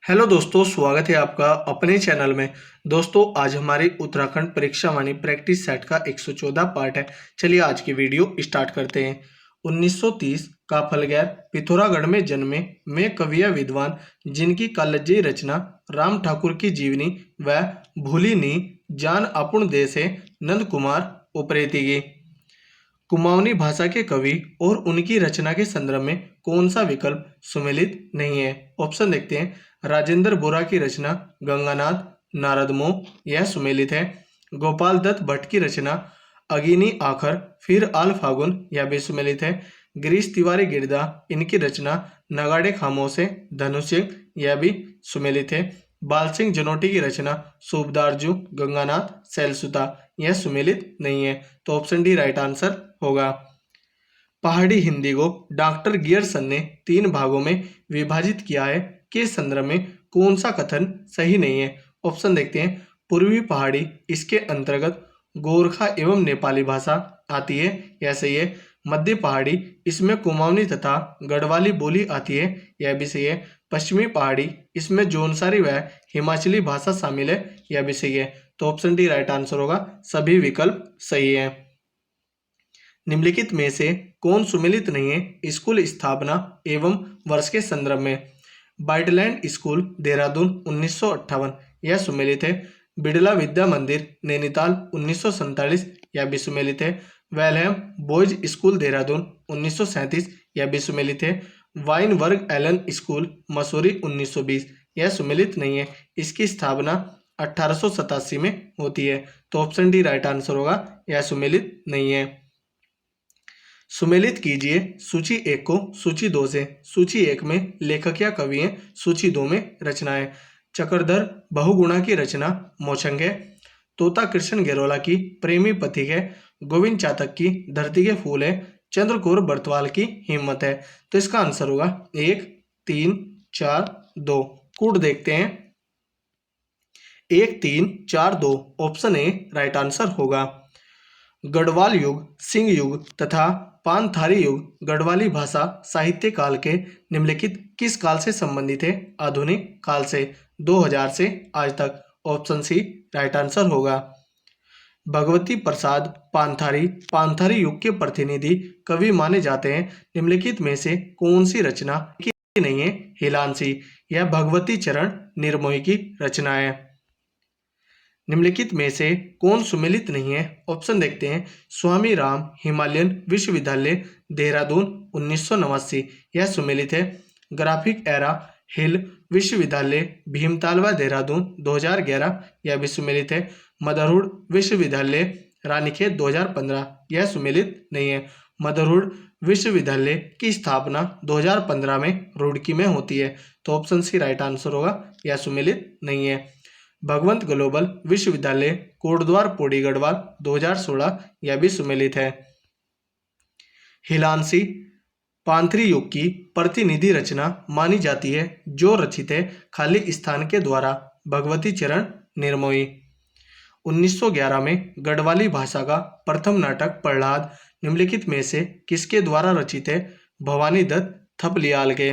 Hello दोस्तों, स्वागत है आपका अपने चैनल में। दोस्तों, आज हमारी उत्तराखंड परीक्षा वाणी प्रैक्टिस सेट का 114 पार्ट है। चलिए आज की वीडियो स्टार्ट करते हैं। 1930 का फलगैर पिथौरागढ़ में जन्मे में कविया विद्वान जिनकी कालजयी रचना राम ठाकुर की जीवनी व भूली नी जान आपुन देश है नंद कुमार उप्रेती। कुमाऊनी भाषा के कवि और उनकी रचना के संदर्भ में कौन सा विकल्प सुमेलित नहीं है? ऑप्शन देखते हैं। राजेंद्र बोरा की रचना गंगानाथ नारदमोह, यह सुमेलित है। गोपाल दत्त भट्ट की रचना अगिनी आखर फिर आल फागुन, यह भी सुमेलित है। गिरीश तिवारी गिरदा, इनकी रचना नगाड़े खामोश धनुष्य, यह भी सुमेलित है। बाल सिंह जनोटी की रचना सूबदारजू गंगानाथ सैलसुता, यह सुमेलित नहीं है। तो ऑप्शन डी राइट आंसर होगा। पहाड़ी हिंदी को डॉक्टर गियरसन ने 3 भागों में विभाजित किया है के संदर्भ में कौन सा कथन सही नहीं है? ऑप्शन देखते हैं। पूर्वी पहाड़ी इसके अंतर्गत गोरखा एवं नेपाली भाषा आती है, यह सही है। मध्य पहाड़ी इसमें कुमाऊनी तथा गढ़वाली बोली आती है, यह भी सही है। पश्चिमी पहाड़ी इसमें जौनसारी व हिमाचली भाषा शामिल है, यह भी सही है। तो ऑप्शन डी राइट आंसर होगा। सभी विकल्प सही है। निम्नलिखित में से कौन सुमेलित नहीं है स्कूल स्थापना एवं वर्ष के संदर्भ में? बाइडलैंड स्कूल देहरादून 1958, यह सुमेलित है। बिड़ला विद्या मंदिर नैनीताल 1947, यह भी सुमेलित है। वेलहम बॉयज स्कूल देहरादून 1937, यह भी सुमेलित है। वाइनबर्ग एलन स्कूल मसूरी 1920, यह सुमेलित नहीं है। इसकी स्थापना 1887 में होती है। तो ऑप्शन डी राइट आंसर होगा, यह सुमेलित नहीं है। सुमेलित कीजिए सूची 1 को सूची 2 से। सूची 1 में लेखक या कवि हैं, सूची 2 में रचनाएं। चक्रधर बहुगुणा की रचना मोछंग है। तोता कृष्ण गेरोला की प्रेमी पथिक है। गोविंद चातक की धरती के फूल है। चंद्रकौर बर्तवाल की हिम्मत है। तो इसका आंसर होगा 1, 3, 4, 2। कूट देखते हैं। 1, 3, 4, 2 ऑप्शन ए राइट आंसर होगा। गढ़वाल युग, सिंह युग तथा पानथारी युग गढ़वाली भाषा साहित्य काल के निम्नलिखित किस काल से संबंधित है? आधुनिक काल से, 2000 से आज तक। ऑप्शन सी राइट आंसर होगा। भगवती प्रसाद पानथारी पानथारी युग के प्रतिनिधि कवि माने जाते हैं। निम्नलिखित में से कौन सी रचना की नहीं है? हिलांसी, यह भगवती चरण निर्मोही की रचना है। निम्नलिखित में से कौन सुमेलित नहीं है? ऑप्शन देखते हैं। स्वामी राम हिमालयन विश्वविद्यालय देहरादून 1989, यह सुमेलित है। ग्राफिक एरा हिल विश्वविद्यालय भीमतालवा देहरादून 2011, यह भी सुमेलित है। मदरहुड विश्वविद्यालय रानीखेत 2015, यह सुमेलित नहीं है। मदरहुड विश्वविद्यालय की स्थापना 2015 में रुड़की में होती है। तो ऑप्शन सी राइट आंसर होगा, यह सुमेलित नहीं है। भगवंत ग्लोबल विश्वविद्यालय कोटद्वार पौड़ी गढ़वाल 2016, यह भी सुमेलित है। हिलांसी पांथरी युग की प्रतिनिधि रचना मानी जाती है, जो रचित है खाली स्थान के द्वारा भगवती चरण निर्मोही। 1911 में गढ़वाली भाषा का प्रथम नाटक प्रहलाद निम्नलिखित में से किसके द्वारा रचित है? भवानी दत्त थपलियाल के।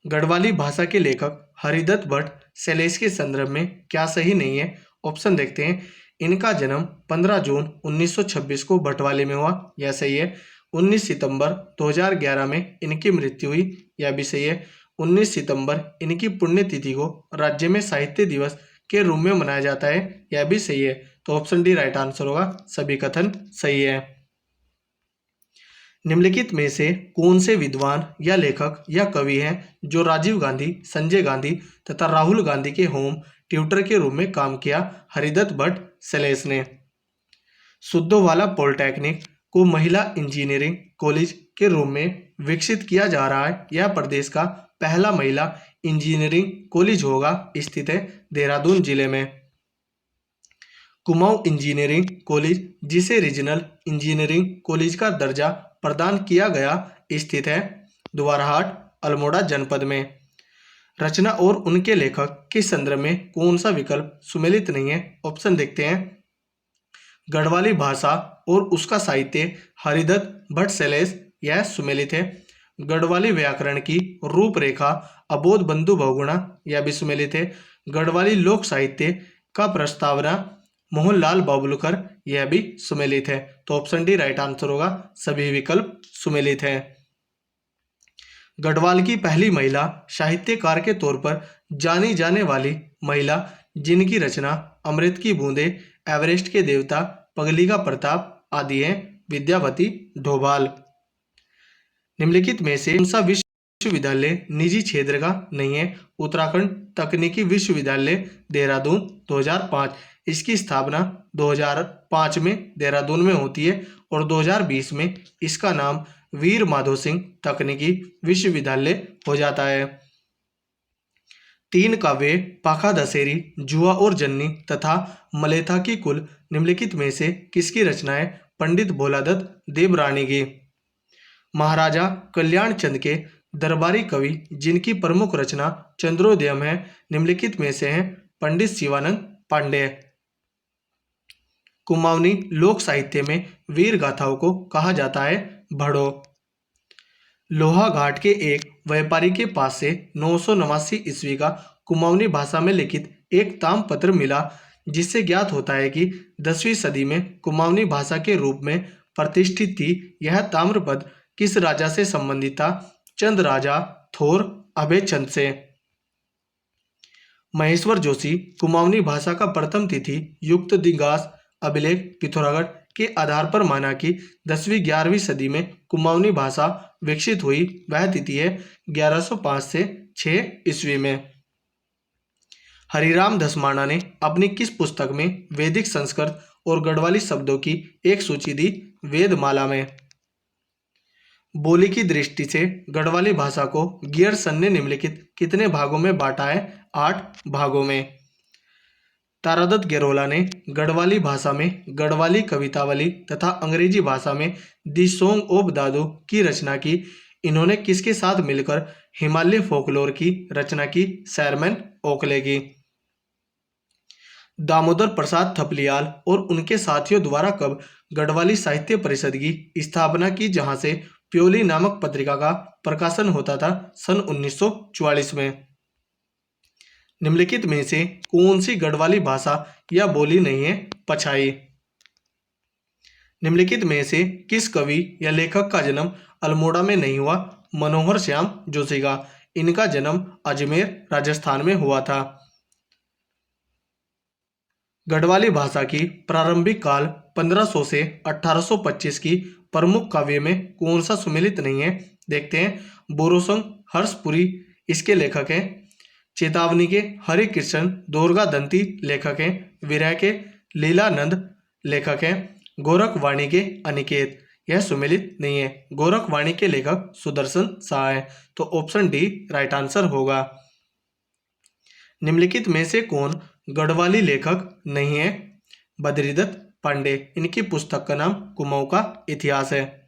गढ़वाली भाषा के लेखक हरिदत्त भट्ट शैलेश के संदर्भ में क्या सही नहीं है? ऑप्शन देखते हैं। इनका जन्म 15 जून 1926 को भटवाली में हुआ, यह सही है। 19 सितंबर 2011 में इनकी मृत्यु हुई, यह भी सही है। 19 सितंबर इनकी पुण्यतिथि को राज्य में साहित्य दिवस के रूप में मनाया जाता है, यह भी सही है। तो ऑप्शन डी राइट आंसर होगा। सभी कथन सही है। निम्नलिखित में से कौन से विद्वान या लेखक या कवि हैं जो राजीव गांधी, संजय गांधी तथा राहुल गांधी के होम ट्यूटर के रूप में काम किया? हरिदत्त भट्ट शैलेश ने। सुद्धोवाला पॉलिटेक्निक को महिला इंजीनियरिंग कॉलेज के रूप में विकसित किया जा रहा है। यह प्रदेश का पहला महिला इंजीनियरिंग कॉलेज होगा, स्थित है देहरादून जिले में। कुमाऊं इंजीनियरिंग कॉलेज, जिसे रीजनल इंजीनियरिंग कॉलेज का दर्जा प्रदान किया गया, स्थित है द्वाराहाट अल्मोड़ा जनपद में। रचना और उनके लेखक के संदर्भ में कौन सा विकल्प सुमेलित नहीं है? ऑप्शन देखते हैं। गढ़वाली भाषा और उसका साहित्य हरिदत्त भट्ट शैलेश, यह सुमेलित है। गढ़वाली व्याकरण की रूपरेखा अबोध बंधु बहुगुणा, यह भी सुमेलित है। गढ़वाली लोक साहित्य का प्रस्तावना मोहनलाल बाबुलकर, यह भी सुमेलित है। तो ऑप्शन डी राइट आंसर होगा, सभी विकल्प सुमेलित हैं। गढ़वाल की पहली महिला साहित्यकार के तौर पर जानी जाने वाली महिला जिनकी रचना अमृत की बूंदें, एवरेस्ट के देवता, पगली का प्रताप आदि हैं, विद्यावती ढोभाल। निम्नलिखित में से कौन सा विश्वविद्यालय निजी क्षेत्र का नहीं है? उत्तराखंड तकनीकी विश्वविद्यालय देहरादून 2005, इसकी स्थापना 2005 में देहरादून में होती है और 2020 में इसका नाम वीर माधो सिंह तकनीकी विश्वविद्यालय हो जाता है। 3 काव्य पाखा दशहरी, जुआ और जन्नी तथा मलेथा की कुल निम्नलिखित में से किसकी रचना है? पंडित भोलादत्त देवरानी की। महाराजा कल्याण चंद के दरबारी कवि जिनकी प्रमुख रचना चंद्रोदयम है, निम्नलिखित में से हैं? पंडित शिवानंद पांडे। कुमाऊनी लोक साहित्य में वीर गाथाओं को कहा जाता है भड़ो। लोहा घाट के एक व्यापारी के पास से 989 ईस्वी का कुमाऊनी भाषा में लिखित एक ताम्रपत्र मिला, जिससे ज्ञात होता है कि 10वीं सदी में कुमाऊनी भाषा के रूप में प्रतिष्ठित थी। यह ताम्रपत्र किस राजा से संबंधित था? चंद राजा थोर अभय चंद से। महेश्वर जोशी कुमाऊनी भाषा का प्रथम तिथि युक्त दिगास अभिलेख पिथौरागढ़ के आधार पर माना कि 10वीं-11वीं सदी में कुमाऊनी भाषा विकसित हुई। वह तिथि है 1105 से 6 ईस्वी में। हरिराम धसमाना ने अपनी किस पुस्तक में वैदिक संस्कृत और गढ़वाली शब्दों की एक सूची दी? वेदमाला में। बोली की दृष्टि से गढ़वाली भाषा को गियरसन ने निम्नलिखित कितने भागों में बांटा है? 8 भागों में। तारादत्त गेरोला ने गढ़वाली भाषा में गढ़वाली कवितावली तथा अंग्रेजी भाषा में दी सॉन्ग ऑफ दादू की रचना की। इन्होंने किसके साथ मिलकर हिमालय फोकलोर की रचना की? शैरमैन ओकले की। दामोदर प्रसाद थपलियाल और उनके साथियों द्वारा कब गढ़वाली साहित्य परिषद की स्थापना की, जहां से प्योली नामक पत्रिका का प्रकाशन होता था? सन 1944 में। निम्नलिखित में से कौन सी गढ़वाली भाषा या बोली नहीं है? पछाई। निम्नलिखित में से किस कवि या लेखक का जन्म अल्मोड़ा में नहीं हुआ? मनोहर श्याम जोशी का। इनका जन्म अजमेर राजस्थान में हुआ था। गढ़वाली भाषा की प्रारंभिक काल 1500 से 1825 की प्रमुख काव्य में कौन सा सुमेलित नहीं है? देखते हैं। बोरोसंग हर्षपुरी इसके लेखक हैं। चेतावनी के हरि कृष्ण दोरगा दंती लेखक हैं। विरह के लीलानंद लेखक हैं। गोरखवाणी के अनिकेत, यह सुमेलित नहीं है। गोरखवाणी के लेखक सुदर्शन शाह है। तो ऑप्शन डी राइट आंसर होगा। निम्नलिखित में से कौन गढ़वाली लेखक नहीं है? बद्रीदत्त पांडे। इनकी पुस्तक का नाम कुमाऊं का इतिहास है।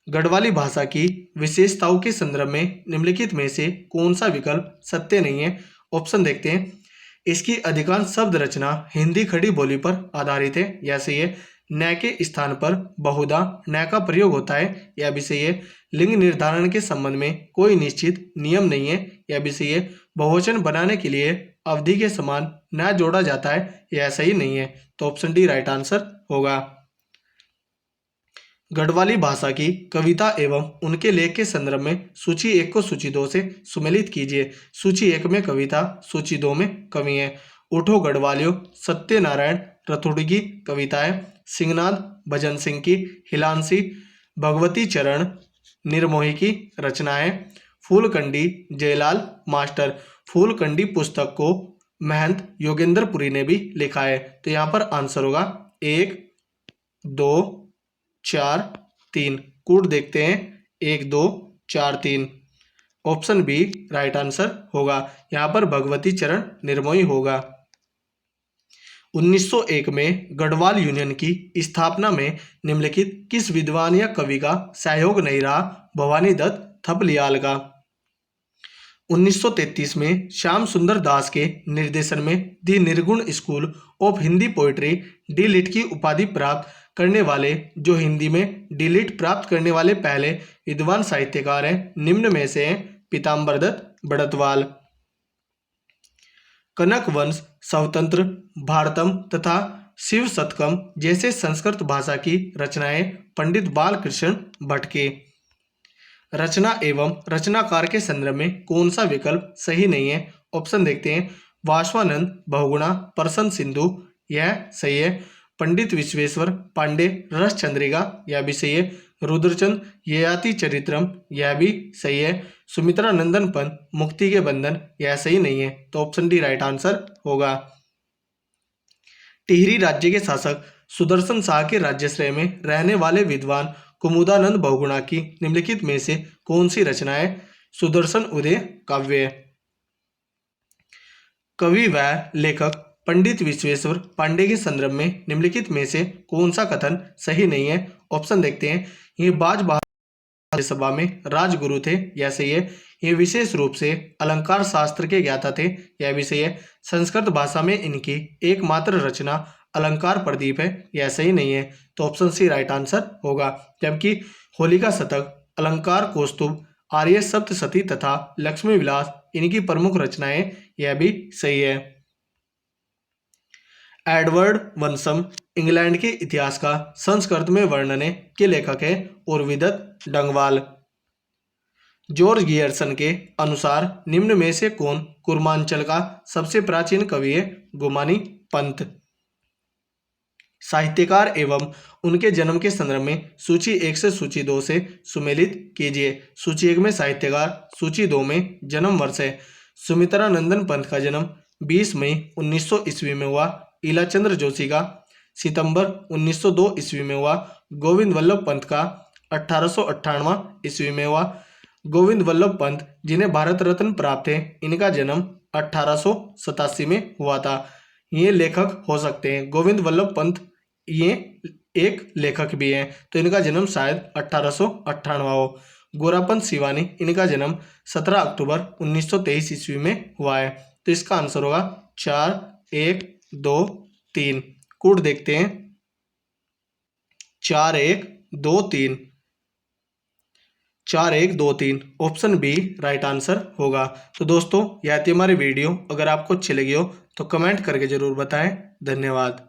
गढ़वाली भाषा की विशेषताओं के संदर्भ में निम्नलिखित में से कौन सा विकल्प सत्य नहीं है? ऑप्शन देखते हैं। इसकी अधिकांश शब्द रचना हिंदी खड़ी बोली पर आधारित है, यह सही है। न के स्थान पर बहुधा न का प्रयोग होता है, यह भी सही है। लिंग निर्धारण के संबंध में कोई निश्चित नियम नहीं है, यह भी सही है। बहुवचन बनाने के लिए अवधि के समान न जोड़ा जाता है, यह सही नहीं है। तो ऑप्शन डी राइट आंसर होगा। गढ़वाली भाषा की कविता एवं उनके लेख के संदर्भ में सूची 1 को सूची 2 से सुमेलित कीजिए। सूची 1 में कविता, सूची 2 में कवि है। उठो गढ़वालियों सत्यनारायण रतुड़ी की कविता है। सिंहनाथ भजन सिंह की हिलांसी भगवती चरण निर्मोही की रचना है। फूलकंडी जयलाल मास्टर। फूलकंडी पुस्तक को महंत योगेंद्रपुरी ने भी लिखा है। तो यहाँ पर आंसर होगा 1, 2, 4, 3। कूट देखते हैं 1, 2, 4, 3। ऑप्शन बी राइट आंसर होगा। यहाँ पर भगवती चरण निर्मोही होगा। 1901 में गढ़वाल यूनियन की स्थापना में निम्नलिखित किस विद्वान या कवि का सहयोग नहीं रहा? भवानी दत्त थपलियाल का। 1933 में श्याम सुंदर दास के निर्देशन में the Nirgun school of Hindi poetry D Litt की उपाधि प्राप्त करने वाले, जो हिंदी में डीलिट प्राप्त करने वाले पहले विद्वान साहित्यकार हैं, निम्न में से हैं पीताम्बर दत्त बड़तवाल। कनक वंश, स्वतंत्र, भारतम तथा शिव शतकम जैसे संस्कृत भाषा की रचनाएं पंडित बालकृष्ण भट्ट की। रचना एवं रचनाकार के संदर्भ में कौन सा विकल्प सही नहीं है? ऑप्शन देखते हैं। वासवानंद बहुगुणा प्रसन्न सिंधु, यह सही है। पंडित विश्वेश्वर पांडे रस चंद्रिका, यह भी सही है। रुद्रचंद ययाति चरित्रम, यह भी सही है। सुमित्रा नंदन पंत मुक्ति के बंधन, यह सही नहीं है। तो ऑप्शन डी राइट आंसर होगा। टिहरी राज्य के शासक सुदर्शन शाह के राज्याश्रय में रहने वाले विद्वान कुमुदानंद बहुगुणा की निम्नलिखित में से कौन सी रचना है? सुदर्शन उदय काव्य। कवि व लेखक पंडित विश्वेश्वर पांडे के संदर्भ में निम्नलिखित में से कौन सा कथन सही नहीं है? ऑप्शन देखते हैं। ये बाज बहादुर सभा में राजगुरु थे, यह सही है। ये विशेष रूप से अलंकार शास्त्र के ज्ञाता थे, यह भी सही है। संस्कृत भाषा में इनकी एकमात्र रचना अलंकार प्रदीप है, यह सही नहीं है। तो ऑप्शन सी राइट आंसर होगा। जबकि होलिका शतक, अलंकार कौस्तुभ, आर्य सप्तशती तथा लक्ष्मी विलास इनकी प्रमुख रचनाएं, यह भी सही है। एडवर्ड वंसम इंग्लैंड के इतिहास का संस्कृत में वर्णन के लेखक है और विदत डंगवाल। जॉर्ज गियर्सन के अनुसार निम्न में से कौन कुर्मांचल का सबसे प्राचीन कवि है? गुमानी पंत। साहित्यकार एवं उनके जन्म के संदर्भ में सूची 1 से सूची 2 से सुमेलित कीजिए। सूची 1 में साहित्यकार, सूची 2 में जन्म वर्ष है। सुमित्रा नंदन पंत का जन्म 20 मई 1900 ईस्वी में हुआ। इलाचंद्र जोशी का सितंबर 1902 ईस्वी में हुआ। गोविंद वल्लभ पंत का 1898 ईस्वी में हुआ। गोविंद वल्लभ पंत जिन्हें भारत रत्न प्राप्त है, इनका जन्म 1887 में हुआ था। ये लेखक हो सकते हैं। गोविंद वल्लभ पंत ये एक लेखक भी हैं, तो इनका जन्म शायद 1898 हो। गोरापंत शिवानी, इनका जन्म 17 अक्टूबर 1923 ईस्वी में हुआ है। तो इसका आंसर होगा 4, 1, 2, 3। कूट देखते हैं। 4, 1, 2, 3। 4, 1, 2, 3 ऑप्शन बी राइट आंसर होगा। तो दोस्तों, यह थी हमारी वीडियो। अगर आपको अच्छी लगी हो तो कमेंट करके जरूर बताएं। धन्यवाद।